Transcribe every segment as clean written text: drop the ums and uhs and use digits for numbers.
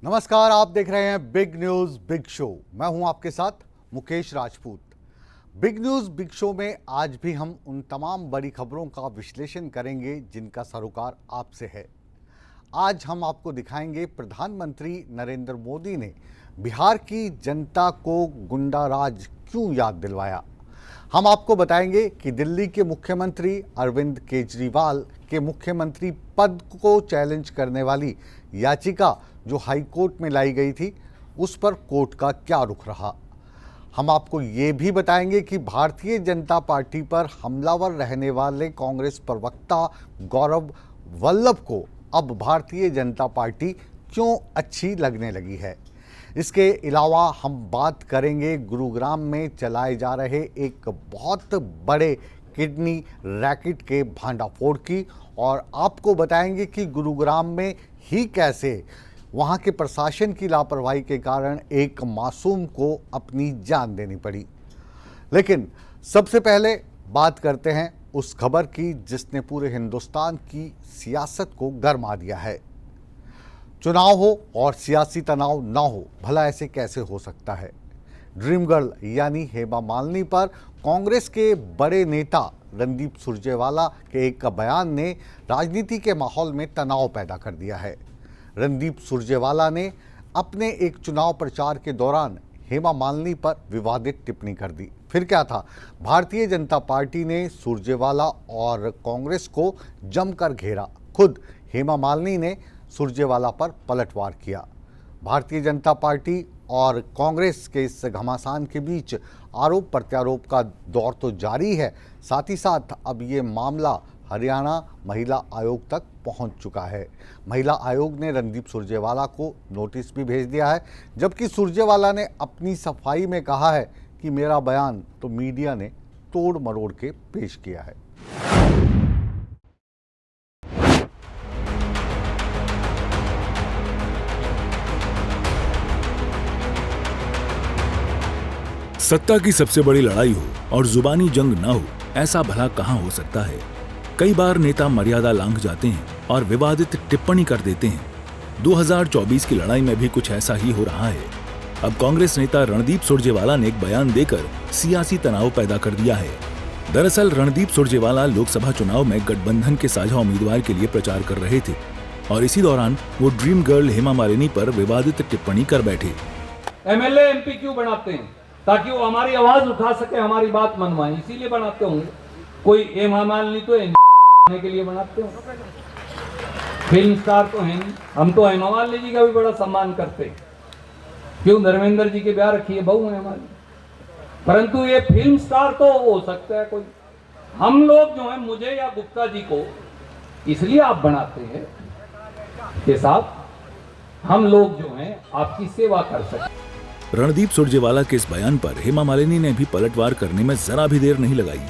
नमस्कार, आप देख रहे हैं बिग न्यूज बिग शो। मैं हूं आपके साथ Mukesh Rajput. Big news big show में आज भी हम उन तमाम बड़ी खबरों का विश्लेषण करेंगे जिनका सरोकार आपसे है। आज हम आपको दिखाएंगे प्रधानमंत्री नरेंद्र मोदी ने बिहार की जनता को गुंडा राज क्यों याद दिलवाया। हम आपको बताएंगे कि दिल्ली के मुख्यमंत्री अरविंद केजरीवाल के मुख्यमंत्री पद को चैलेंज करने वाली याचिका जो हाई कोर्ट में लाई गई थी, उस पर कोर्ट का क्या रुख रहा। हम आपको ये भी बताएंगे कि भारतीय जनता पार्टी पर हमलावर रहने वाले कांग्रेस प्रवक्ता गौरव वल्लभ को अब भारतीय जनता पार्टी क्यों अच्छी लगने लगी है। इसके अलावा हम बात करेंगे गुरुग्राम में चलाए जा रहे एक बहुत बड़े किडनी रैकेट के भांडाफोड़ की, और आपको बताएंगे कि गुरुग्राम में ही कैसे वहाँ के प्रशासन की लापरवाही के कारण एक मासूम को अपनी जान देनी पड़ी। लेकिन सबसे पहले बात करते हैं उस खबर की जिसने पूरे हिंदुस्तान की सियासत को गरमा दिया है। चुनाव हो और सियासी तनाव ना हो, भला ऐसे कैसे हो सकता है। ड्रीम गर्ल यानी हेमा मालिनी पर कांग्रेस के बड़े नेता रणदीप सुरजेवाला के एक बयान ने राजनीति के माहौल में तनाव पैदा कर दिया है। रणदीप सुरजेवाला ने अपने एक चुनाव प्रचार के दौरान हेमा मालिनी पर विवादित टिप्पणी कर दी। फिर क्या था, भारतीय जनता पार्टी ने सुरजेवाला और कांग्रेस को जमकर घेरा। खुद हेमा मालिनी ने सुरजेवाला पर पलटवार किया। भारतीय जनता पार्टी और कांग्रेस के इस घमासान के बीच आरोप प्रत्यारोप का दौर तो जारी है, साथ ही साथ अब ये मामला हरियाणा महिला आयोग तक पहुंच चुका है। महिला आयोग ने रणदीप सुरजेवाला को नोटिस भी भेज दिया है, जबकि सुरजेवाला ने अपनी सफाई में कहा है कि मेरा बयान तो मीडिया ने तोड़ मरोड़ के पेश किया है। सत्ता की सबसे बड़ी लड़ाई हो और जुबानी जंग ना हो, ऐसा भला कहां हो सकता है। कई बार नेता मर्यादा लांघ जाते हैं और विवादित टिप्पणी कर देते हैं। 2024 की लड़ाई में भी कुछ ऐसा ही हो रहा है। अब कांग्रेस नेता रणदीप सुरजेवाला ने एक बयान देकर सियासी तनाव पैदा कर दिया है। दरअसल रणदीप सुरजेवाला लोकसभा चुनाव में गठबंधन के साझा उम्मीदवार के लिए प्रचार कर रहे थे और इसी दौरान वो ड्रीम गर्ल हेमा मालिनी पर विवादित टिप्पणी कर बैठे। एमएलए एमपी क्यों बनाते हैं? ताकि वो हमारी आवाज उठा सके, हमारी बात मनवाएं, इसीलिए बनाते होंगे। कोई हेमा मालिनी तो के लिए बनाते हो, फिल्म स्टार तो है नहीं। हम तो हेमा मालिनी जी का भी बड़ा सम्मान करते हैं, क्यों धर्मेंद्र जी के ब्याह रखी है, बहू है हमारी। परंतु ये फिल्म स्टार तो हो सकता है कोई, हम लोग जो है मुझे या गुप्ता जी को इसलिए आप बनाते हैं कि साहब हम लोग जो हैं आपकी सेवा कर सके। रणदीप सुरजेवाला के इस बयान पर हेमा मालिनी ने भी पलटवार करने में जरा भी देर नहीं लगाई।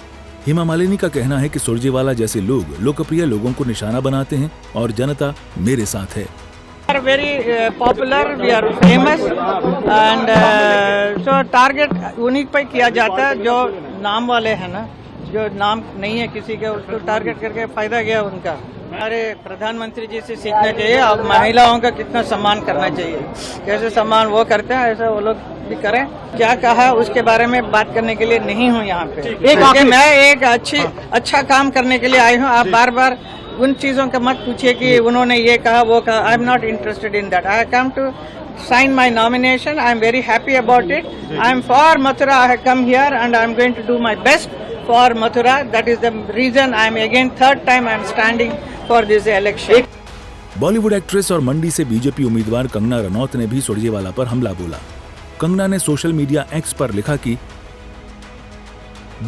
हेमा मालिनी का कहना है कि सुरजेवाला जैसे लोग लोकप्रिय लोगों को निशाना बनाते हैं और जनता मेरे साथ है। We are very popular, we are famous and so target उन्हीं पे किया जाता है जो नाम वाले हैं ना, जो नाम नहीं है किसी के उसको टारगेट करके फायदा गया उनका। हमारे प्रधानमंत्री जी से सीखना चाहिए, अब महिलाओं का कितना सम्मान करना चाहिए, कैसे सम्मान वो करते हैं ऐसा वो लोग भी करें। क्या कहा उसके बारे में बात करने के लिए नहीं हूँ यहाँ पे। मैं एक अच्छा काम करने के लिए आई हूँ। आप बार बार उन चीजों का मत पूछिए कि उन्होंने ये कहा वो कहा। I am not interested in that. I come to sign my nomination. I am very happy about it. I am for Mathura. I have come here and I am going to do my best for Mathura. That is the reason I am again third time I am standing for this election. Bollywood actress और मंडी से BJP उम्मीदवार कंगना रनौत ने भी सुरजेवाला पर हमला बोला। कंगना ने social media x पर लिखा कि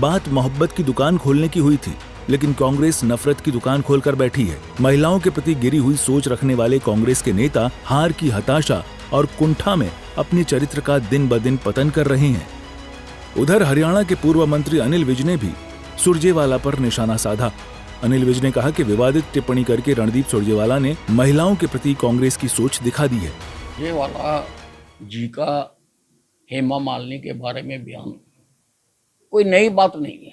बात मोहब्बत की दुकान खोलने की हुई थी, लेकिन कांग्रेस नफरत की दुकान खोलकर बैठी है। महिलाओं के प्रति गिरी हुई सोच रखने वाले कांग्रेस के नेता हार की हताशा और कुंठा में अपने चरित्र का दिन ब दिन पतन कर रहे हैं। उधर हरियाणा के पूर्व मंत्री अनिल विज ने भी सुरजेवाला पर निशाना साधा। अनिल विज ने कहा कि विवादित टिप्पणी करके रणदीप सुरजेवाला ने महिलाओं के प्रति कांग्रेस की सोच दिखा दी है। ये वाला जी का हेमा मालिनी के बारे में बयान कोई नई बात नहीं है।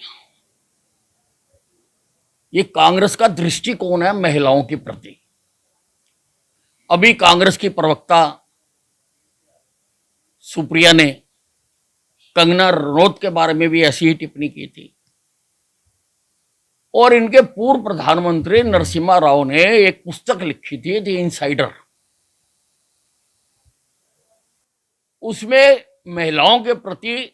ये कांग्रेस का दृष्टिकोण है महिलाओं के प्रति। अभी कांग्रेस की प्रवक्ता सुप्रिया ने कंगना रनौत के बारे में भी ऐसी ही टिप्पणी की थी, और इनके पूर्व प्रधानमंत्री नरसिम्हा राव ने एक पुस्तक लिखी थी, द इनसाइडर। उसमें महिलाओं के प्रति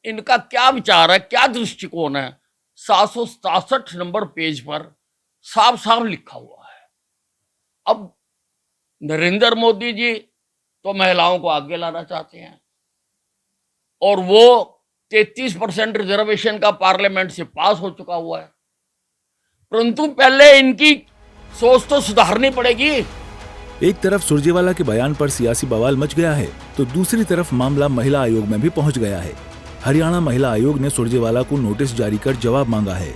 इनका क्या विचार है, क्या दृष्टिकोण है, 767 नंबर पेज पर साफ साफ लिखा हुआ है। अब नरेंद्र मोदी जी तो महिलाओं को आगे लाना चाहते हैं, और वो 33% रिजर्वेशन का पार्लियामेंट से पास हो चुका हुआ है, परंतु पहले इनकी सोच तो सुधारनी पड़ेगी। एक तरफ सुरजेवाला के बयान पर सियासी बवाल मच गया है, तो दूसरी तरफ मामला महिला आयोग में भी पहुंच गया है। हरियाणा महिला आयोग ने सुरजेवाला को नोटिस जारी कर जवाब मांगा है।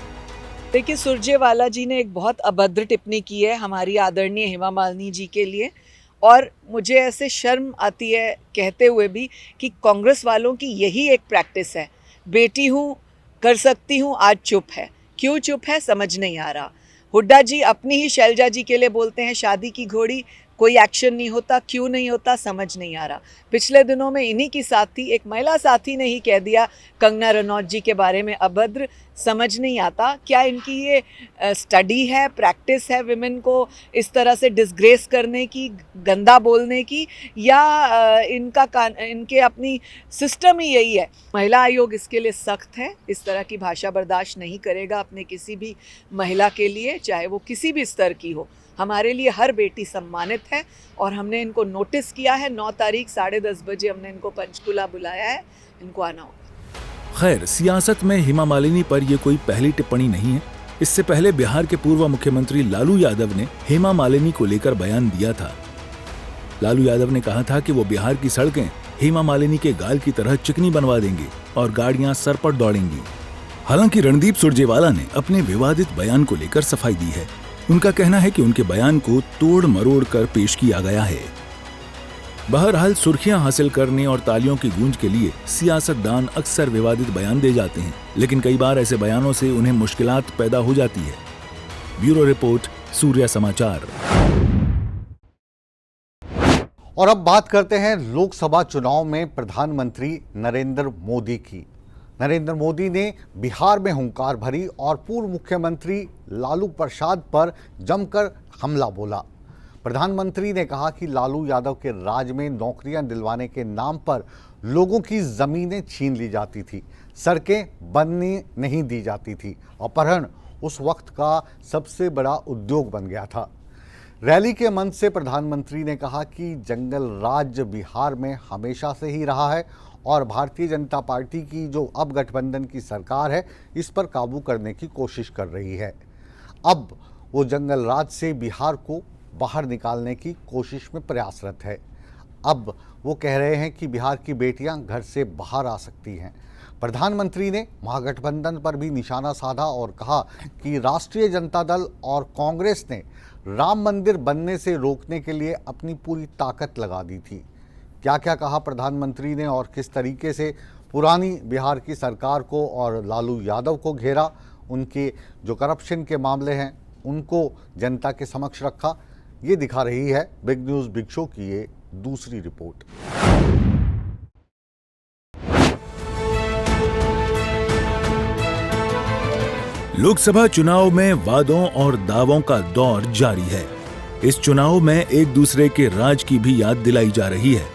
देखिए, सुरजेवाला जी ने एक बहुत अभद्र टिप्पणी की है हमारी आदरणीय हेमा मालिनी जी के लिए, और मुझे ऐसे शर्म आती है कहते हुए भी कि कांग्रेस वालों की यही एक प्रैक्टिस है, बेटी हूँ, कर सकती हूँ, आज चुप है। क्यों चुप है समझ नहीं आ रहा। हुड्डा जी अपनी ही शैलजा जी के लिए बोलते हैं शादी की घोड़ी, कोई एक्शन नहीं होता, क्यों नहीं होता समझ नहीं आ रहा। पिछले दिनों में इन्हीं की साथी, एक महिला साथी ने ही कह दिया कंगना रनौत जी के बारे में अभद्र। समझ नहीं आता क्या इनकी ये स्टडी है, प्रैक्टिस है विमेन को इस तरह से डिसग्रेस करने की, गंदा बोलने की, या इनके अपनी सिस्टम ही यही है। महिला आयोग इसके लिए सख्त है, इस तरह की भाषा बर्दाश्त नहीं करेगा अपने किसी भी महिला के लिए, चाहे वो किसी भी स्तर की हो। हमारे लिए हर बेटी सम्मानित है, और हमने इनको नोटिस किया है। 9 तारीख 10:30 बजे हमने इनको पंचकुला बुलाया है, इनको आना होगा। खैर, सियासत में हेमा मालिनी पर ये कोई पहली टिप्पणी नहीं है। इससे पहले बिहार के पूर्व मुख्यमंत्री लालू यादव ने हेमा मालिनी को लेकर बयान दिया था। लालू यादव ने कहा था कि वो बिहार की सड़कें हेमा मालिनी के गाल की तरह चिकनी बनवा देंगे और गाड़ियां सर पर दौड़ेंगी। हालांकि रणदीप सुरजेवाला ने अपने विवादित बयान को लेकर सफाई दी है। उनका कहना है कि उनके बयान को तोड़ मरोड़ कर पेश किया गया है। बहरहाल, सुर्खियां हासिल करने और तालियों की गूंज के लिए सियासतदान अक्सर विवादित बयान दे जाते हैं, लेकिन कई बार ऐसे बयानों से उन्हें मुश्किलात पैदा हो जाती है। ब्यूरो रिपोर्ट, सूर्या समाचार। और अब बात करते हैं लोकसभा चुनाव में प्रधानमंत्री नरेंद्र मोदी की। नरेंद्र मोदी ने बिहार में हुंकार भरी और पूर्व मुख्यमंत्री लालू प्रसाद पर जमकर हमला बोला। प्रधानमंत्री ने कहा कि लालू यादव के राज में नौकरियां दिलवाने के नाम पर लोगों की जमीनें छीन ली जाती थी, सड़कें बनने नहीं दी जाती थी, अपहरण उस वक्त का सबसे बड़ा उद्योग बन गया था। रैली के मंच से प्रधानमंत्री ने कहा कि जंगल राज बिहार में हमेशा से ही रहा है और भारतीय जनता पार्टी की जो अब गठबंधन की सरकार है, इस पर काबू करने की कोशिश कर रही है। अब वो जंगल राज से बिहार को बाहर निकालने की कोशिश में प्रयासरत है। अब वो कह रहे हैं कि बिहार की बेटियां घर से बाहर आ सकती हैं। प्रधानमंत्री ने महागठबंधन पर भी निशाना साधा और कहा कि राष्ट्रीय जनता दल और कांग्रेस ने राम मंदिर बनने से रोकने के लिए अपनी पूरी ताकत लगा दी थी। क्या क्या कहा प्रधानमंत्री ने और किस तरीके से पुरानी बिहार की सरकार को और लालू यादव को घेरा, उनके जो करप्शन के मामले हैं उनको जनता के समक्ष रखा, ये दिखा रही है बिग न्यूज़ बिग शो की ये दूसरी रिपोर्ट। लोकसभा चुनाव में वादों और दावों का दौर जारी है। इस चुनाव में एक दूसरे के राज की भी याद दिलाई जा रही है।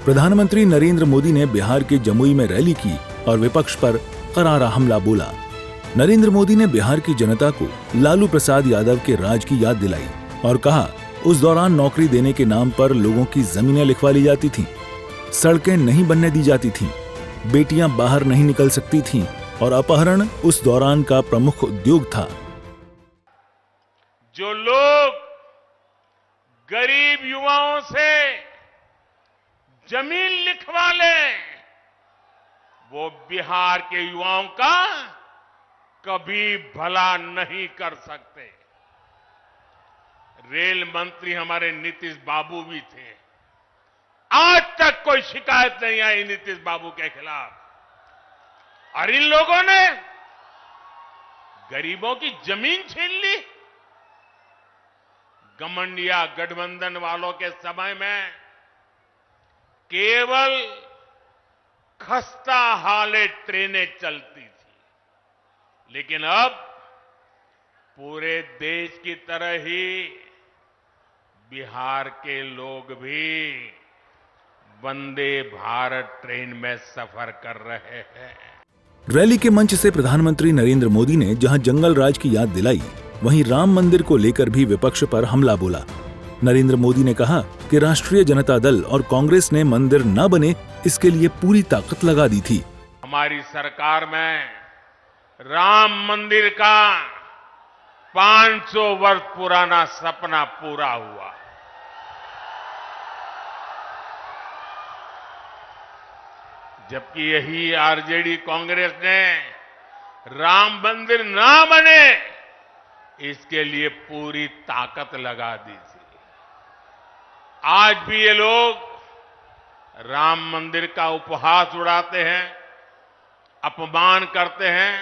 प्रधानमंत्री नरेंद्र मोदी ने बिहार के जमुई में रैली की और विपक्ष पर करारा हमला बोला। नरेंद्र मोदी ने बिहार की जनता को लालू प्रसाद यादव के राज की याद दिलाई और कहा, उस दौरान नौकरी देने के नाम पर लोगों की जमीनें लिखवा ली जाती थीं, सड़कें नहीं बनने दी जाती थीं, बेटियां बाहर नहीं निकल सकती थीं और अपहरण उस दौरान का प्रमुख उद्योग था। जो लोग गरीब युवाओं से जमीन लिखवा लें, वो बिहार के युवाओं का कभी भला नहीं कर सकते। रेल मंत्री हमारे नीतीश बाबू भी थे, आज तक तक कोई शिकायत नहीं आई नीतीश बाबू के खिलाफ। और इन लोगों ने गरीबों की जमीन छीन ली। घमंडिया गठबंधन वालों के समय में केवल खस्ता हाले ट्रेनें चलती थी, लेकिन अब पूरे देश की तरह ही बिहार के लोग भी वंदे भारत ट्रेन में सफर कर रहे हैं। रैली के मंच से प्रधानमंत्री नरेंद्र मोदी ने जहां जंगल राज की याद दिलाई, वहीं राम मंदिर को लेकर भी विपक्ष पर हमला बोला। नरेंद्र मोदी ने कहा कि राष्ट्रीय जनता दल और कांग्रेस ने मंदिर न बने इसके लिए पूरी ताकत लगा दी थी। हमारी सरकार में राम मंदिर का 500 वर्ष पुराना सपना पूरा हुआ। जबकि यही आरजेडी कांग्रेस ने राम मंदिर ना बने इसके लिए पूरी ताकत लगा दी थी। आज भी ये लोग राम मंदिर का उपहास उड़ाते हैं, अपमान करते हैं।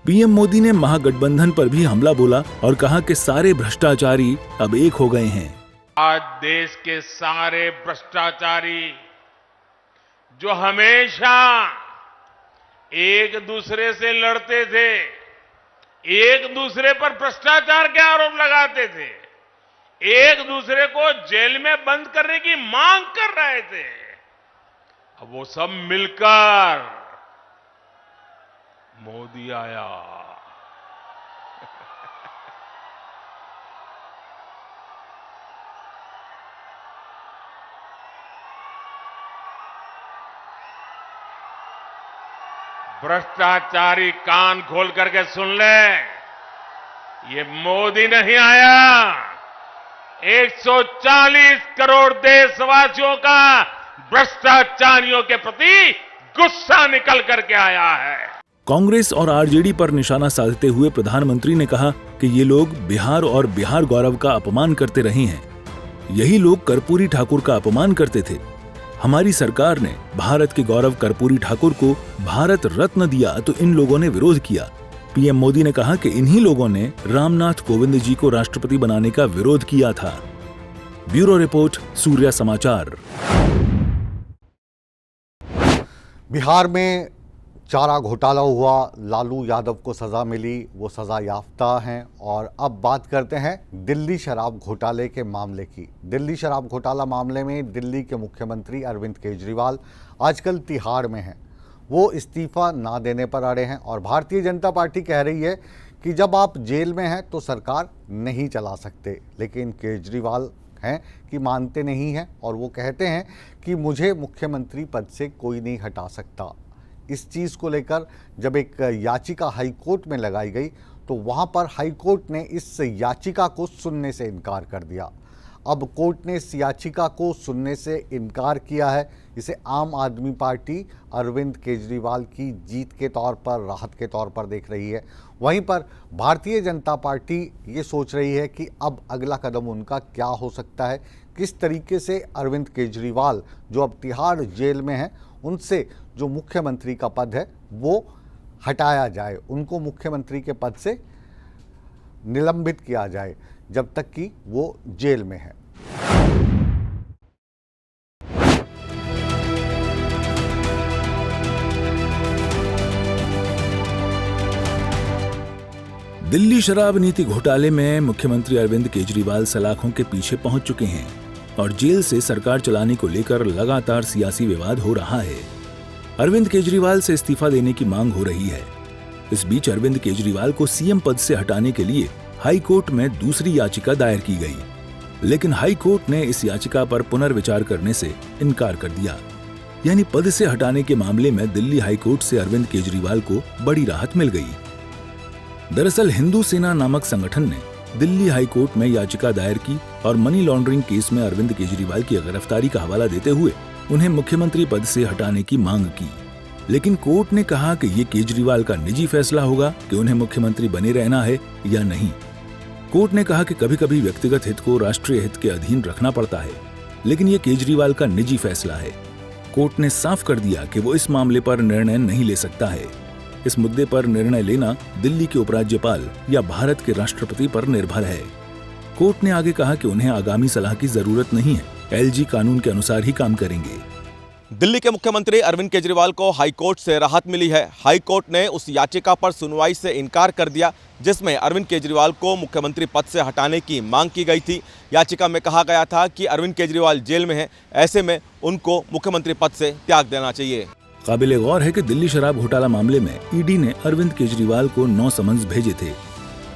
पीएम मोदी ने महागठबंधन पर भी हमला बोला और कहा कि सारे भ्रष्टाचारी अब एक हो गए हैं। आज देश के सारे भ्रष्टाचारी जो हमेशा एक दूसरे से लड़ते थे, एक दूसरे पर भ्रष्टाचार के आरोप लगाते थे, एक दूसरे को जेल में बंद करने की मांग कर रहे थे, अब वो सब मिलकर मोदी आया। भ्रष्टाचारी कान खोल करके सुन ले, ये मोदी नहीं आया, 140 करोड़ देशवासियों का भ्रष्टाचारियों के प्रति गुस्सा निकल करके आया है। कांग्रेस और आरजेडी पर निशाना साधते हुए प्रधानमंत्री ने कहा कि ये लोग बिहार और बिहार गौरव का अपमान करते रहे हैं। यही लोग कर्पूरी ठाकुर का अपमान करते थे। हमारी सरकार ने भारत के गौरव कर्पूरी ठाकुर को भारत रत्न दिया तो इन लोगों ने विरोध किया। पीएम मोदी ने कहा कि इन्हीं लोगों ने रामनाथ कोविंद जी को राष्ट्रपति बनाने का विरोध किया था। ब्यूरो रिपोर्ट, सूर्या समाचार। बिहार में चारा घोटाला हुआ, लालू यादव को सजा मिली, वो सजा याफ्ता हैं। और अब बात करते हैं दिल्ली शराब घोटाले के मामले की। दिल्ली शराब घोटाला मामले में दिल्ली के मुख्यमंत्री अरविंद केजरीवाल आजकल तिहाड़ में हैं। वो इस्तीफा ना देने पर अड़े हैं और भारतीय जनता पार्टी कह रही है कि जब आप जेल में हैं तो सरकार नहीं चला सकते। लेकिन केजरीवाल हैं कि मानते नहीं हैं और वो कहते हैं कि मुझे मुख्यमंत्री पद से कोई नहीं हटा सकता। इस चीज़ को लेकर जब एक याचिका हाई कोर्ट में लगाई गई तो वहाँ पर हाई कोर्ट ने इस याचिका को सुनने से इनकार कर दिया। अब कोर्ट ने इस याचिका को सुनने से इनकार किया है। इसे आम आदमी पार्टी अरविंद केजरीवाल की जीत के तौर पर, राहत के तौर पर देख रही है। वहीं पर भारतीय जनता पार्टी ये सोच रही है कि अब अगला कदम उनका क्या हो सकता है, किस तरीके से अरविंद केजरीवाल जो अब तिहाड़ जेल में हैं उनसे जो मुख्यमंत्री का पद है वो हटाया जाए, उनको मुख्यमंत्री के पद से निलंबित किया जाए जब तक कि वो जेल में है। दिल्ली शराब नीति घोटाले में मुख्यमंत्री अरविंद केजरीवाल सलाखों के पीछे पहुंच चुके हैं और जेल से सरकार चलाने को लेकर लगातार सियासी विवाद हो रहा है। अरविंद केजरीवाल से इस्तीफा देने की मांग हो रही है। इस बीच अरविंद केजरीवाल को सीएम पद से हटाने के लिए हाई कोर्ट में दूसरी याचिका दायर की गई, लेकिन हाई कोर्ट ने इस याचिका पर पुनर्विचार करने से इनकार कर दिया। यानी पद से हटाने के मामले में दिल्ली हाई कोर्ट से अरविंद केजरीवाल को बड़ी राहत मिल गई। दरअसल हिंदू सेना नामक संगठन ने दिल्ली हाई कोर्ट में याचिका दायर की और मनी लॉन्ड्रिंग केस में अरविंद केजरीवाल की गिरफ्तारी का हवाला देते हुए उन्हें मुख्यमंत्री पद से हटाने की मांग की। लेकिन कोर्ट ने कहा कि ये केजरीवाल का निजी फैसला होगा कि उन्हें मुख्यमंत्री बने रहना है या नहीं। कोर्ट ने कहा कि कभी कभी व्यक्तिगत हित को राष्ट्रीय हित के अधीन रखना पड़ता है, लेकिन ये केजरीवाल का निजी फैसला है। कोर्ट ने साफ कर दिया कि वो इस मामले पर निर्णय नहीं ले सकता है। इस मुद्दे पर निर्णय लेना दिल्ली के उपराज्यपाल या भारत के राष्ट्रपति पर निर्भर है। कोर्ट ने आगे कहा कि उन्हें आगामी सलाह की जरूरत नहीं है, एलजी कानून के अनुसार ही काम करेंगे। दिल्ली के मुख्यमंत्री अरविंद केजरीवाल को हाईकोर्ट से राहत मिली है। हाईकोर्ट ने उस याचिका पर सुनवाई से इनकार कर दिया जिसमें अरविंद केजरीवाल को मुख्यमंत्री पद से हटाने की मांग की गई थी। याचिका में कहा गया था कि अरविंद केजरीवाल जेल में हैं, ऐसे में उनको मुख्यमंत्री पद से त्याग देना चाहिए। काबिले गौर है कि दिल्ली शराब घोटाला मामले में ईडी ने अरविंद केजरीवाल को 9 समन्स भेजे थे।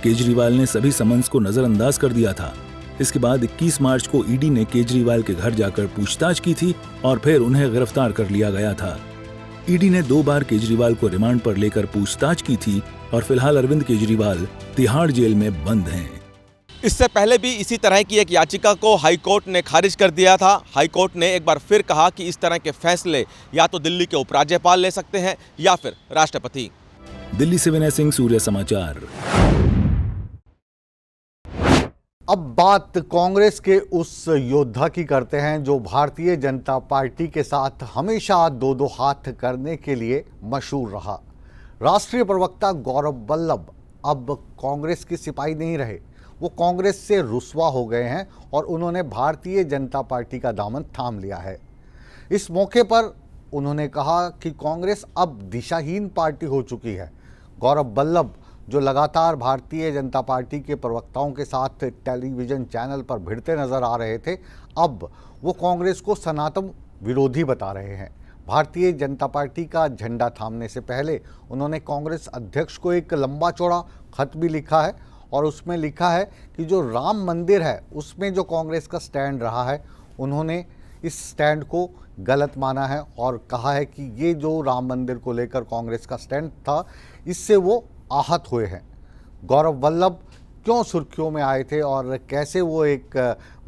केजरीवाल ने सभी समन्स को नजरअंदाज कर दिया था। इसके बाद 21 मार्च को ईडी ने केजरीवाल के घर जाकर पूछताछ की थी और फिर उन्हें गिरफ्तार कर लिया गया था। ईडी ने 2 बार केजरीवाल को रिमांड पर लेकर पूछताछ की थी और फिलहाल अरविंद केजरीवाल तिहाड़ जेल में बंद हैं। इससे पहले भी इसी तरह की एक याचिका को हाईकोर्ट ने खारिज कर दिया था। हाईकोर्ट ने एक बार फिर कहा कि इस तरह के फैसले या तो दिल्ली के उपराज्यपाल ले सकते हैं या फिर राष्ट्रपति। दिल्ली से विनय सिंह, सूर्य समाचार। अब बात कांग्रेस के उस योद्धा की करते हैं जो भारतीय जनता पार्टी के साथ हमेशा दो हाथ करने के लिए मशहूर रहा। राष्ट्रीय प्रवक्ता गौरव वल्लभ अब कांग्रेस के सिपाही नहीं रहे, वो कांग्रेस से रुस्वा हो गए हैं और उन्होंने भारतीय जनता पार्टी का दामन थाम लिया है। इस मौके पर उन्होंने कहा कि कांग्रेस अब दिशाहीन पार्टी हो चुकी है। गौरव वल्लभ जो लगातार भारतीय जनता पार्टी के प्रवक्ताओं के साथ टेलीविज़न चैनल पर भिड़ते नजर आ रहे थे, अब वो कांग्रेस को सनातन विरोधी बता रहे हैं। भारतीय जनता पार्टी का झंडा थामने से पहले उन्होंने कांग्रेस अध्यक्ष को एक लंबा चौड़ा खत भी लिखा है और उसमें लिखा है कि जो राम मंदिर है उसमें जो कांग्रेस का स्टैंड रहा है, उन्होंने इस स्टैंड को गलत माना है और कहा है कि ये जो राम मंदिर को लेकर कांग्रेस का स्टैंड था, इससे वो आहत हुए हैं। गौरव वल्लभ क्यों सुर्खियों में आए थे और कैसे वो एक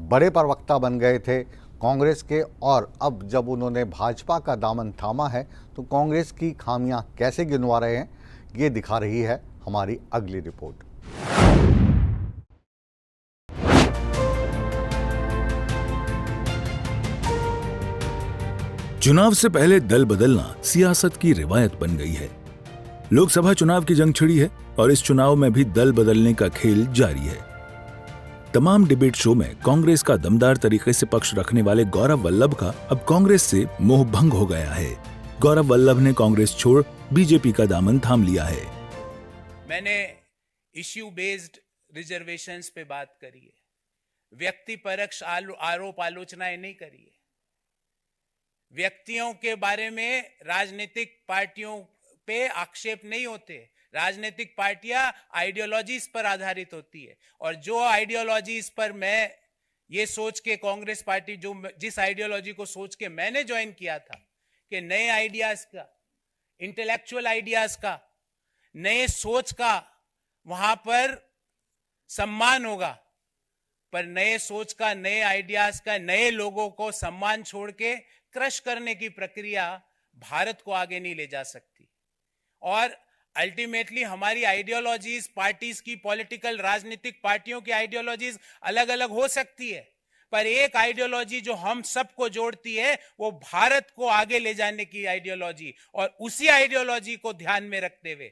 बड़े प्रवक्ता बन गए थे कांग्रेस के, और अब जब उन्होंने भाजपा का दामन थामा है तो कांग्रेस की खामियां कैसे गिनवा रहे हैं, ये दिखा रही है हमारी अगली रिपोर्ट। चुनाव से पहले दल बदलना सियासत की रिवायत बन गई है। लोकसभा चुनाव की जंग छिड़ी है और इस चुनाव में भी दल बदलने का खेल जारी है। तमाम डिबेट शो में कांग्रेस का दमदार तरीके से पक्ष रखने वाले गौरव वल्लभ का अब कांग्रेस से मोह भंग हो गया है। गौरव वल्लभ ने कांग्रेस छोड़ बीजेपी का दामन थाम लिया है। मैंने इश्यू बेस्ड रिजर्वेशंस पे बात करी है, व्यक्ति परक्ष आरोप आलोचनाएं नहीं करी है। व्यक्तियों के बारे में राजनीतिक पार्टियों पे आक्षेप नहीं होते। राजनीतिक पार्टियां आइडियोलॉजीज पर आधारित होती है और जो आइडियोलॉजीज पर मैं ये सोच के कांग्रेस पार्टी जिस आइडियोलॉजी को सोच के मैंने ज्वाइन किया था कि नए आइडियाज का, इंटेलेक्चुअल आइडियाज का, नए सोच का वहां पर सम्मान होगा, पर नए सोच का, नए आइडियाज का, नए लोगों को सम्मान छोड़ के क्रश करने की प्रक्रिया भारत को आगे नहीं ले जा सकती। और अल्टीमेटली हमारी आइडियोलॉजीज, पार्टीज की, पॉलिटिकल राजनीतिक पार्टियों की आइडियोलॉजीज अलग अलग हो सकती है, पर एक आइडियोलॉजी जो हम सबको जोड़ती है वो भारत को आगे ले जाने की आइडियोलॉजी, और उसी आइडियोलॉजी को ध्यान में रखते हुए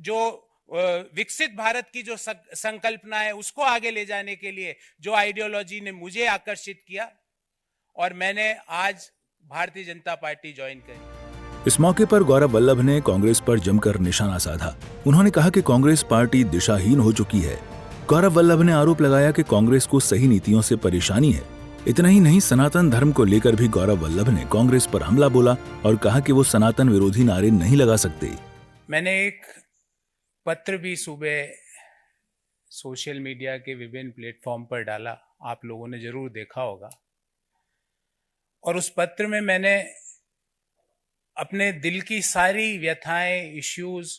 जो विकसित भारत की जो संकल्पना है उसको आगे ले जाने के लिए जो आइडियोलॉजी ने मुझे आकर्षित किया और मैंने आज भारतीय जनता पार्टी ज्वाइन करी। इस मौके पर गौरव वल्लभ ने कांग्रेस पर जमकर निशाना साधा। उन्होंने कहा कि कांग्रेस पार्टी दिशाहीन हो चुकी है। गौरव वल्लभ ने आरोप लगाया कि कांग्रेस को सही नीतियों से परेशानी है। इतना ही नहीं, सनातन धर्म को लेकर भी गौरव वल्लभ ने कांग्रेस पर हमला बोला और कहा कि वो सनातन विरोधी नारे नहीं लगा सकते। मैंने एक पत्र भी सुबह सोशल मीडिया के विभिन्न प्लेटफॉर्म पर डाला, आप लोगों ने जरूर देखा होगा, और उस पत्र में मैंने अपने दिल की सारी व्यथाएं, इश्यूज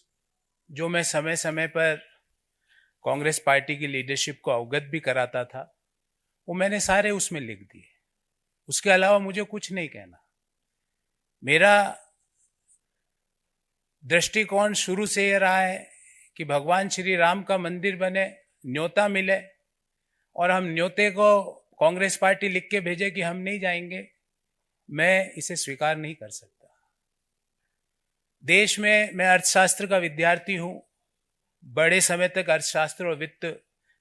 जो मैं समय समय पर कांग्रेस पार्टी की लीडरशिप को अवगत भी कराता था, वो मैंने सारे उसमें लिख दिए। उसके अलावा मुझे कुछ नहीं कहना। मेरा दृष्टिकोण शुरू से ये रहा है कि भगवान श्री राम का मंदिर बने, न्योता मिले, और हम न्योते को कांग्रेस पार्टी लिख के भेजे कि हम नहीं जाएंगे। मैं इसे स्वीकार नहीं कर सकता। देश में मैं अर्थशास्त्र का विद्यार्थी हूं, बड़े समय तक अर्थशास्त्र और वित्त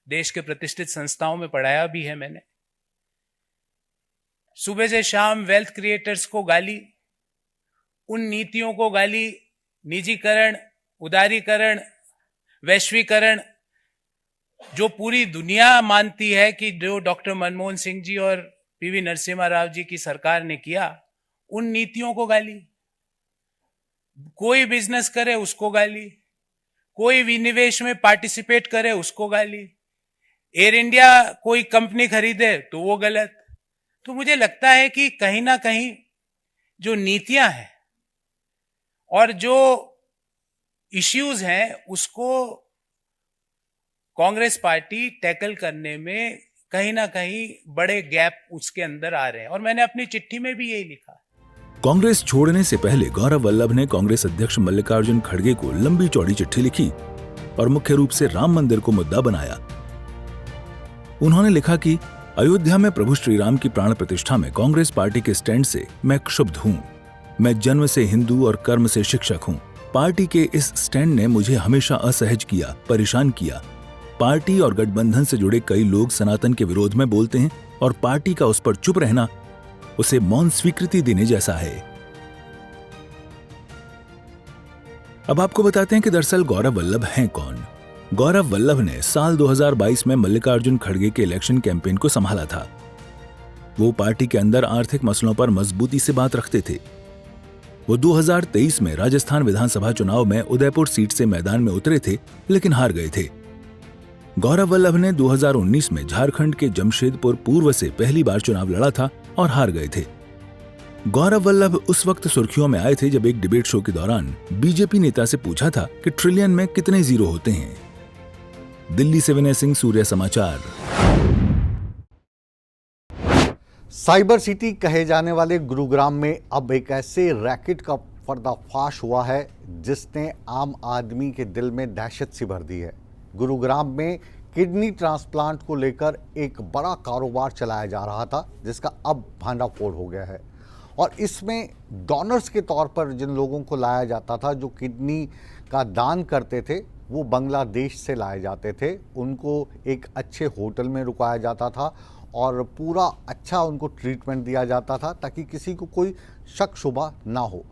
देश के प्रतिष्ठित संस्थाओं में पढ़ाया भी है मैंने। सुबह से शाम वेल्थ क्रिएटर्स को गाली, उन नीतियों को गाली, निजीकरण, उदारीकरण, वैश्वीकरण, जो पूरी दुनिया मानती है कि जो डॉक्टर मनमोहन सिंह जी और पीवी नरसिम्हा राव जी की सरकार ने किया, उन नीतियों को गाली। कोई बिजनेस करे उसको गाली, कोई विनिवेश में पार्टिसिपेट करे उसको गाली, एयर इंडिया कोई कंपनी खरीदे तो वो गलत। तो मुझे लगता है कि कहीं ना कहीं जो नीतियां हैं और जो इश्यूज हैं उसको कांग्रेस पार्टी टैकल करने में कहीं ना कहीं बड़े गैप उसके अंदर आ रहे हैं, और मैंने अपनी चिट्ठी में भी यही लिखा। कांग्रेस छोड़ने से पहले गौरव वल्लभ ने कांग्रेस अध्यक्ष मल्लिकार्जुन खड़गे को लंबी चौड़ी चिट्ठी लिखी और मुख्य रूप से राम मंदिर को मुद्दा बनाया। उन्होंने लिखा कि अयोध्या में प्रभु श्री राम की प्राण प्रतिष्ठा में कांग्रेस पार्टी के स्टैंड से मैं क्षुब्ध हूं। मैं जन्म से हिंदू और कर्म से शिक्षक हूं। पार्टी के इस स्टैंड ने मुझे हमेशा असहज किया, परेशान किया। पार्टी और गठबंधन से जुड़े कई लोग सनातन के विरोध में बोलते हैं और पार्टी का उस पर चुप रहना उसे मौन स्वीकृति देने जैसा है। अब आपको बताते हैं कि दरअसल गौरव वल्लभ हैं कौन। गौरव वल्लभ ने साल 2022 में मल्लिकार्जुन खड़गे के इलेक्शन कैंपेन को संभाला था। वो पार्टी के अंदर आर्थिक मसलों पर मजबूती से बात रखते थे। वो 2023 में राजस्थान विधानसभा चुनाव में उदयपुर सीट से मैदान में उतरे थे, लेकिन हार गए थे। गौरव वल्लभ ने 2019 में झारखंड के जमशेदपुर पूर्व से पहली बार चुनाव लड़ा था और हार गए थे। गौरव वल्लभ उस वक्त सुर्खियों में आए थे जब एक डिबेट शो के दौरान बीजेपी नेता से पूछा था कि ट्रिलियन में कितने जीरो होते हैं। दिल्ली से विनय सिंह, सूर्य समाचार। साइबर सिटी कहे जाने वाले गुरुग्राम में अब एक ऐसे रैकेट का पर्दाफाश हुआ है जिसने आम आदमी के दिल में दहशत सी भर दी है। गुरुग्राम में किडनी ट्रांसप्लांट को लेकर एक बड़ा कारोबार चलाया जा रहा था जिसका अब भांडाफोड़ हो गया है, और इसमें डोनर्स के तौर पर जिन लोगों को लाया जाता था, जो किडनी का दान करते थे, वो बांग्लादेश से लाए जाते थे। उनको एक अच्छे होटल में रुकाया जाता था और पूरा अच्छा उनको ट्रीटमेंट दिया जाता था ताकि किसी को कोई शक शुबा ना हो।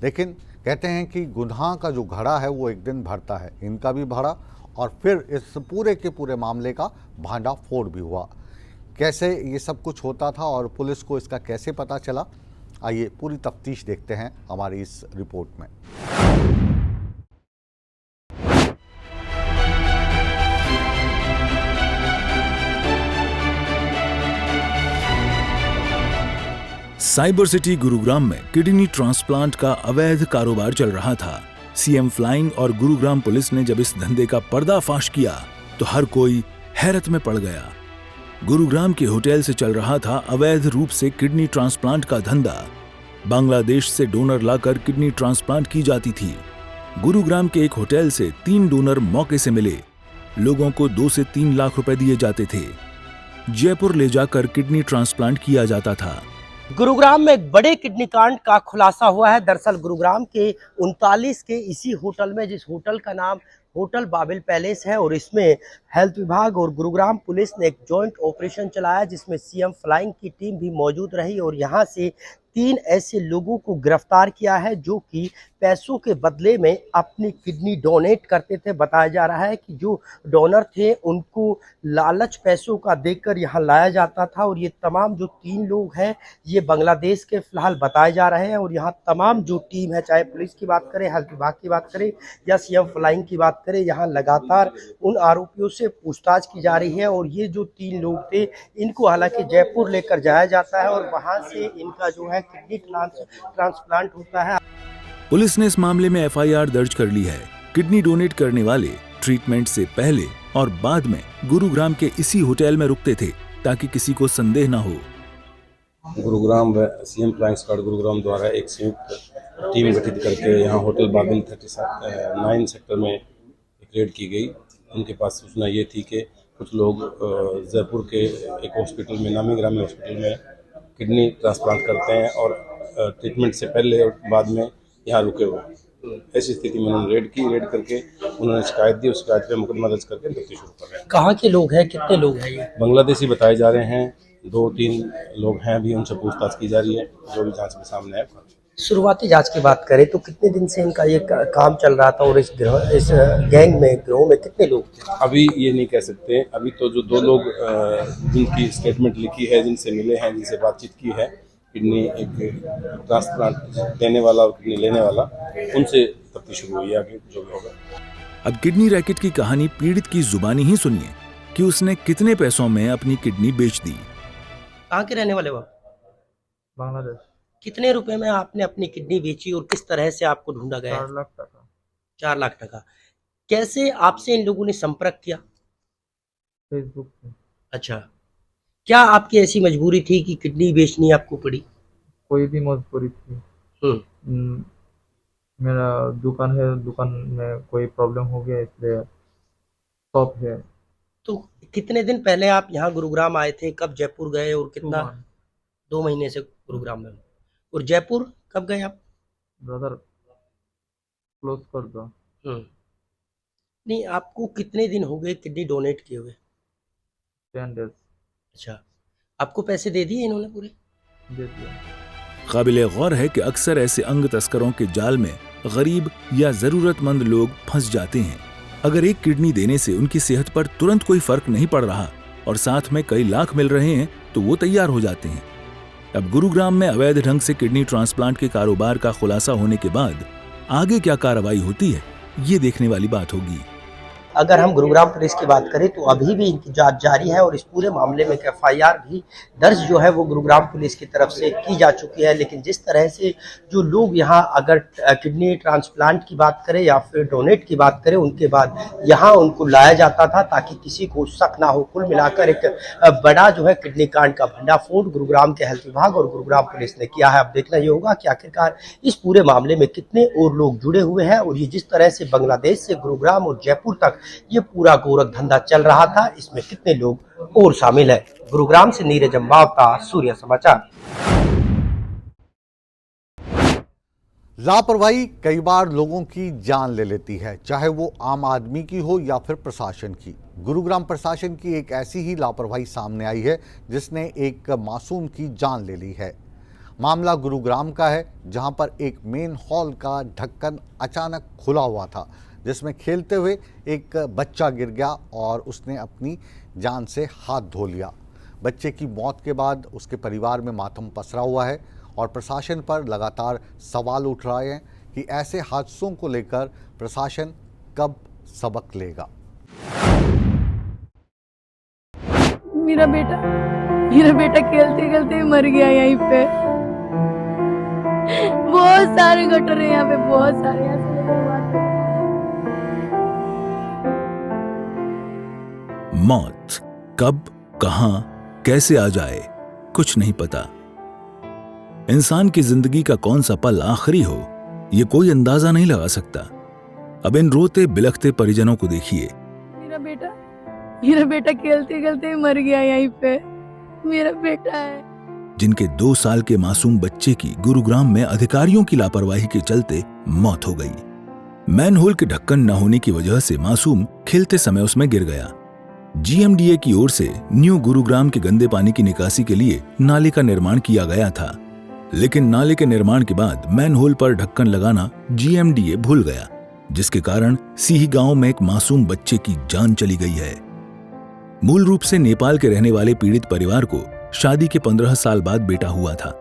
लेकिन कहते हैं कि गुनाह का जो घड़ा है वो एक दिन भरता है। इनका भी भरा और फिर इस पूरे के पूरे मामले का भांडाफोड़ भी हुआ। कैसे ये सब कुछ होता था और पुलिस को इसका कैसे पता चला, आइए पूरी तफ्तीश देखते हैं हमारी इस रिपोर्ट में। साइबर सिटी गुरुग्राम में किडनी ट्रांसप्लांट का अवैध कारोबार चल रहा था। सीएम फ्लाइंग और गुरुग्राम पुलिस ने जब इस धंधे का पर्दाफाश किया तो हर कोई हैरत में पड़ गया। गुरुग्राम के होटल से चल रहा था अवैध रूप से किडनी ट्रांसप्लांट का धंधा। बांग्लादेश से डोनर लाकर किडनी ट्रांसप्लांट की जाती थी। गुरुग्राम के एक होटल से 3 डोनर मौके से मिले। लोगों को 2 से 3 लाख रुपए दिए जाते थे। जयपुर ले जाकर किडनी ट्रांसप्लांट किया जाता था। गुरुग्राम में एक बड़े किडनी कांड का खुलासा हुआ है। दरअसल गुरुग्राम के 39 के इसी होटल में, जिस होटल का नाम होटल बाबिल पैलेस है, और इसमें हेल्थ विभाग और गुरुग्राम पुलिस ने एक जॉइंट ऑपरेशन चलाया जिसमें सीएम फ्लाइंग की टीम भी मौजूद रही और यहां से 3 ऐसे लोगों को गिरफ्तार किया है जो कि पैसों के बदले में अपनी किडनी डोनेट करते थे। बताया जा रहा है कि जो डोनर थे उनको लालच पैसों का देकर यहाँ लाया जाता था, और ये तमाम जो 3 लोग हैं ये बांग्लादेश के फिलहाल बताए जा रहे हैं। और यहाँ तमाम जो टीम है, चाहे पुलिस की बात करें, हेल्थ विभाग की बात करें या सीएम फ्लाइंग की बात करें, यहाँ लगातार उन आरोपियों से पूछताछ की जा रही है। और ये जो 3 लोग थे इनको हालांकि जयपुर लेकर जाया जाता है और वहाँ से इनका जो है किडनी ट्रांसप्लांट होता है। पुलिस ने इस मामले में एफआईआर दर्ज कर ली है। किडनी डोनेट करने वाले ट्रीटमेंट से पहले और बाद में गुरुग्राम के इसी होटल में रुकते थे ताकि किसी को संदेह न हो। Gurugram CM flying squad Gurugram द्वारा एक संयुक्त टीम गठित करके यहाँ होटल बाबिल 9 सेक्टर में एक रेड की गई। उनके पास सूचना ये थी कि कुछ लोग जयपुर के एक हॉस्पिटल में, नामी ग्रामी हॉस्पिटल में किडनी ट्रांसप्लांट करते हैं और ट्रीटमेंट से पहले और बाद में यहाँ रुके हुए हैं। ऐसी स्थिति में उन्होंने रेड करके उन्होंने शिकायत दी, उस शिकायत पे मुकदमा दर्ज करके भर्ती शुरू कर रहे हैं। कहाँ के लोग हैं, कितने लोग हैं ये? बांग्लादेशी बताए जा रहे हैं, 2-3 लोग हैं, अभी उनसे पूछताछ की जा रही है, जो भी जांच में सामने आए। शुरुआती जांच की बात करें तो कितने दिन से इनका ये काम चल रहा था और इस गैंग में, गिरोह में कितने लोग थे? अभी ये नहीं कह सकते। अभी तो जो 2 लोग जिनकी स्टेटमेंट लिखी है, जिनसे मिले हैं, जिनसे बातचीत की है, किडनी एक ट्रांसप्लांट देने वाला और किडनी लेने वाला, उनसे तफ्तीश शुरू हुई है, आगे जो भी होगा। अब किडनी रैकेट की कहानी पीड़ित की जुबानी ही सुनिए कि उसने कितने पैसों में अपनी किडनी बेच दी। कहाँ के रहने वाले हो? बांग्लादेश। कितने रुपए में आपने अपनी किडनी बेची और किस तरह से आपको ढूंढा गया? 4 लाख टका। 4 लाख टका। कैसे आपसे इन लोगों ने संपर्क किया? फेसबुक पे। अच्छा, क्या आपकी ऐसी मजबूरी थी कि किडनी बेचनी आपको पड़ी? कोई भी मजबूरी थी। मेरा दुकान है, दुकान में कोई प्रॉब्लम हो गया इसलिए शॉप है। तो कितने दिन पहले आप यहाँ गुरुग्राम आए थे, कब जयपुर गए और कितना? 2 महीने से गुरुग्राम में। और जयपुर कब गए आप? ब्रदर क्लोज कर दो। नहीं, आपको कितने दिन हो गए किडनी डोनेट किए हुए? 10 डेज। अच्छा, आपको पैसे दे दिए इन्होंने पूरे? दे दिया। काबिले गौर है कि अक्सर ऐसे अंग तस्करों के जाल में गरीब या जरूरतमंद लोग फंस जाते हैं। अगर एक किडनी देने से उनकी सेहत पर तुरंत कोई फर्क नहीं पड़ रहा और साथ में कई लाख मिल रहे हैं तो वो तैयार हो जाते हैं। अब गुरुग्राम में अवैध ढंग से किडनी ट्रांसप्लांट के कारोबार का खुलासा होने के बाद आगे क्या कार्रवाई होती है, ये देखने वाली बात होगी। अगर हम गुरुग्राम पुलिस की बात करें तो अभी भी इनकी जांच जारी है और इस पूरे मामले में FIR भी दर्ज जो है वो गुरुग्राम पुलिस की तरफ से की जा चुकी है। लेकिन जिस तरह से जो लोग यहाँ अगर किडनी ट्रांसप्लांट की बात करें या फिर डोनेट की बात करें, उनके बाद यहाँ उनको लाया जाता था ताकि किसी को शक ना हो। कुल मिलाकर एक बड़ा जो है किडनी कांड का भंडाफोड़ गुरुग्राम के हेल्थ विभाग और गुरुग्राम पुलिस ने किया है। अब देखना ये होगा कि आखिरकार इस पूरे मामले में कितने और लोग जुड़े हुए हैं और ये जिस तरह से बांग्लादेश से गुरुग्राम और जयपुर तक ये पूरा गोरख धंधा चल रहा था, इसमें कितने लोग और शामिल है। गुरुग्राम से नीरज अम्बावता, सूर्य समाचार। लापरवाही कई बार लोगों की जान ले लेती है, चाहे वो आम आदमी की हो या फिर प्रशासन की। गुरुग्राम प्रशासन की एक ऐसी ही लापरवाही सामने आई है जिसने एक मासूम की जान ले ली है। मामला गुरुग्राम का है, जहां पर एक मेन हॉल का ढक्कन अचानक खुला हुआ था, जिसमें खेलते हुए एक बच्चा गिर गया और उसने अपनी जान से हाथ धो लिया। बच्चे की मौत के बाद उसके परिवार में मातम पसरा हुआ है और प्रशासन पर लगातार सवाल उठ रहे हैं कि ऐसे हादसों को लेकर प्रशासन कब सबक लेगा। मेरा बेटा खेलते खेलते मर गया यहीं पे। बहुत सारे गटर हैं यहाँ पे, बहुत सारे। मौत कब, कहां, कैसे आ जाए, कुछ नहीं पता। इंसान की जिंदगी का कौन सा पल आखिरी हो, ये कोई अंदाजा नहीं लगा सकता। अब इन रोते बिलखते परिजनों को देखिए। मेरा बेटा खेलते खेलते मर गया यहीं पे। मेरा बेटा है। जिनके 2 साल के मासूम बच्चे की गुरुग्राम में अधिकारियों की लापरवाही के चलते मौत हो गई। मैनहोल के ढक्कन न होने की वजह से मासूम खेलते समय उसमें गिर गया। GMDA की ओर से न्यू गुरुग्राम के गंदे पानी की निकासी के लिए नाले का निर्माण किया गया था, लेकिन नाले के निर्माण के बाद मैनहोल पर ढक्कन लगाना GMDA भूल गया, जिसके कारण सीही गांव में एक मासूम बच्चे की जान चली गई है। मूल रूप से नेपाल के रहने वाले पीड़ित परिवार को शादी के 15 साल बाद बेटा हुआ था,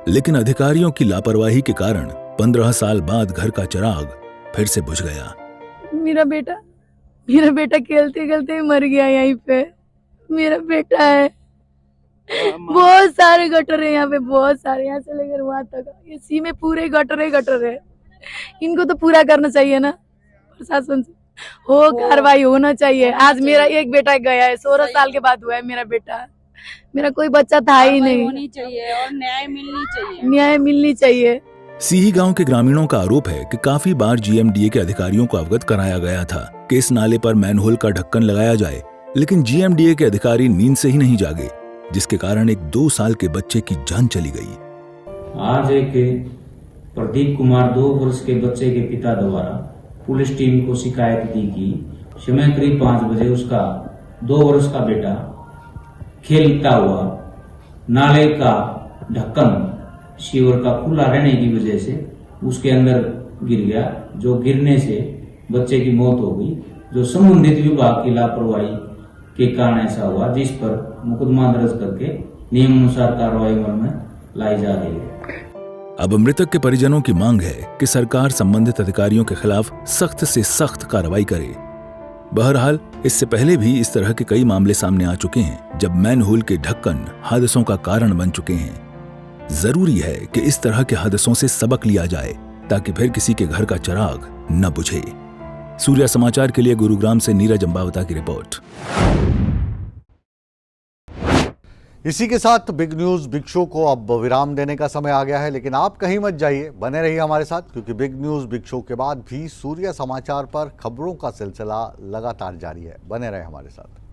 लेकिन अधिकारियों की लापरवाही के कारण 15 साल बाद घर का चिराग फिर से बुझ गया। मेरा बेटा खेलते खेलते मर गया यहीं पे। मेरा बेटा है। बहुत सारे गटर है यहाँ पे, बहुत सारे, यहाँ से लेकर वहां तक। इसी में पूरे गटर है। इनको तो पूरा करना चाहिए ना, प्रशासन से हो कार्रवाई होना चाहिए। आज मेरा एक बेटा गया है, 16 साल के बाद हुआ है मेरा बेटा। मेरा कोई बच्चा था ही नहीं। होनी चाहिए और न्याय मिलनी चाहिए। सीही गांव के ग्रामीणों का आरोप है कि काफी बार GMDA के अधिकारियों को अवगत कराया गया था कि इस नाले पर मैनहोल का ढक्कन लगाया जाए, लेकिन GMDA के अधिकारी नींद से ही नहीं जागे जिसके कारण एक 2 साल के बच्चे की जान चली गई। आज एक प्रदीप कुमार 2 वर्ष के बच्चे के पिता द्वारा पुलिस टीम को शिकायत दी कि समय करीब 5 बजे उसका 2 वर्ष का बेटा खेलता हुआ नाले का ढक्कन सीवर का खुला रहने की वजह से उसके अंदर गिर गया, जो गिरने से बच्चे की मौत हो गई, जो संबंधित विभाग की लापरवाही के कारण ऐसा हुआ, जिस पर मुकदमा दर्ज करके नियमानुसार कार्रवाई अमल में लाई जा रही है। अब मृतक के परिजनों की मांग है कि सरकार संबंधित अधिकारियों के खिलाफ सख्त से सख्त कार्रवाई करे। बहरहाल इससे पहले भी इस तरह के कई मामले सामने आ चुके हैं जब मैनहोल के ढक्कन हादसों का कारण बन चुके हैं। जरूरी है कि इस तरह के हादसों से सबक लिया जाए ताकि फिर किसी के घर का चिराग न बुझे। सूर्या समाचार के लिए गुरुग्राम से नीरज अंबावता की रिपोर्ट। इसी के साथ बिग न्यूज बिग शो को अब विराम देने का समय आ गया है, लेकिन आप कहीं मत जाइए, बने रहिए हमारे साथ, क्योंकि बिग न्यूज बिग शो के बाद भी सूर्या समाचार पर खबरों का सिलसिला लगातार जारी है। बने रहे हमारे साथ।